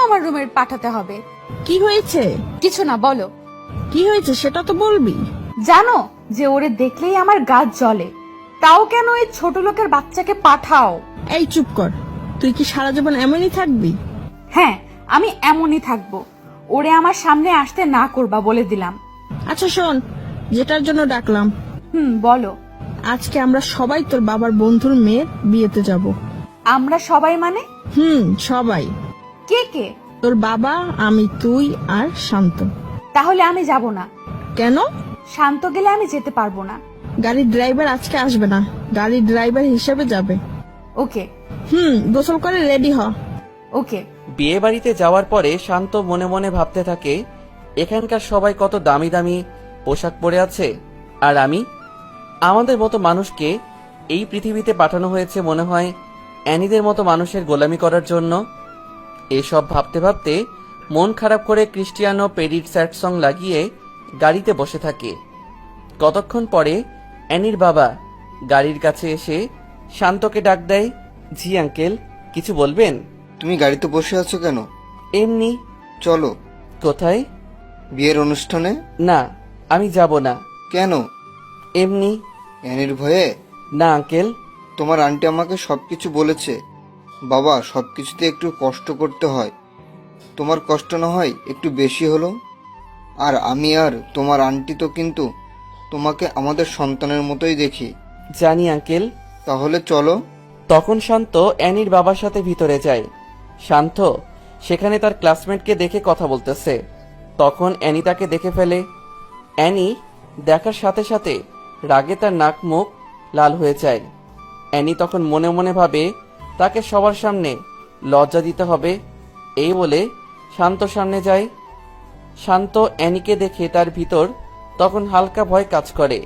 আমার রুমে পাঠাতে হবে? কি হয়েছে? কিছু না, বলো। কি হয়েছে সেটা তো বলবি। জানো যে ওরে দেখলেই আমার গা জ্বলে, তাও কেন এই ছোট লোকের বাচ্চাকে পাঠাও? এই চুপ কর, তুই কি সারা জীবন এমনই থাকবি? হ্যাঁ, আমি এমনই থাকবো। ওরে আমার সামনে আসতে না করবা বলে দিলাম। আচ্ছা শোন, যেটার জন্য ডাকলাম, বলো। আজকে আমরা সবাই তোর বাবার বন্ধুর মেয়ের বিয়েতে যাব। আমরা সবাই মানে? সবাই। কে কে? তোর বাবা, আমি, তুই আর শান্ত। তাহলে আমি যাব না। কেন? শান্ত গেলে আমি যেতে পারবো না। গাড়ির ড্রাইভার আজকে আসবে না, গাড়ির ড্রাইভার হিসেবে যাবে। ওকে। গোসল করে রেডি হ। ওকে। বিয়ে বাড়িতে যাওয়ার পরে শান্ত মনে মনে ভাবতে থাকে, এখানকার সবাই কত দামি দামি পোশাক পরে আছে, আর আমি, আমাদের মতো মানুষকে এই পৃথিবীতে পাঠানো হয়েছে মনে হয় অ্যানিদের মতো মানুষের গোলামি করার জন্য। এসব ভাবতে ভাবতে মন খারাপ করে ক্রিস্টিয়ানো পেরির স্যাড সং লাগিয়ে গাড়িতে বসে থাকে। কতক্ষণ পরে অ্যানির বাবা গাড়ির কাছে এসে শান্তকে ডাক দেয়। জি আঙ্কেল, কিছু বলবেন? তুমি গাড়িতে বসে আছো কেন? এমনি। চলো। কোথায়? বিয়ের অনুষ্ঠানে। না, আমি যাব না। কেন? এমনি। অ্যানির ভয়ে? না আঙ্কেল। তোমার আন্টি আমাকে সবকিছু বলেছে। বাবা, সবকিছুতে একটু কষ্ট করতে হয়। তোমার কষ্ট না হয় একটু বেশি হলো। আর আমি আর তোমার আন্টি তো কিন্তু তোমাকে আমাদের সন্তানের মতোই দেখি। জানি আঙ্কেল। তাহলে চলো। তখন শান্ত অ্যানির বাবার সাথে ভিতরে যায়। শান্ত সেখানে তার ক্লাসমেটকে দেখে কথা বলতেছে। তখন অ্যানি তাকে দেখে ফেলে। অ্যানি দেখার সাথে সাথে রাগে তার নাক মুখ লাল হয়ে যায়। অ্যানি তখন মনে মনে ভাবে তাকে সবার সামনে লজ্জা দিতে হবে, এই বলে শান্ত সামনে যায়। শান্ত অ্যানিকে দেখে তার ভিতর তখন হালকা ভয় কাজ করে।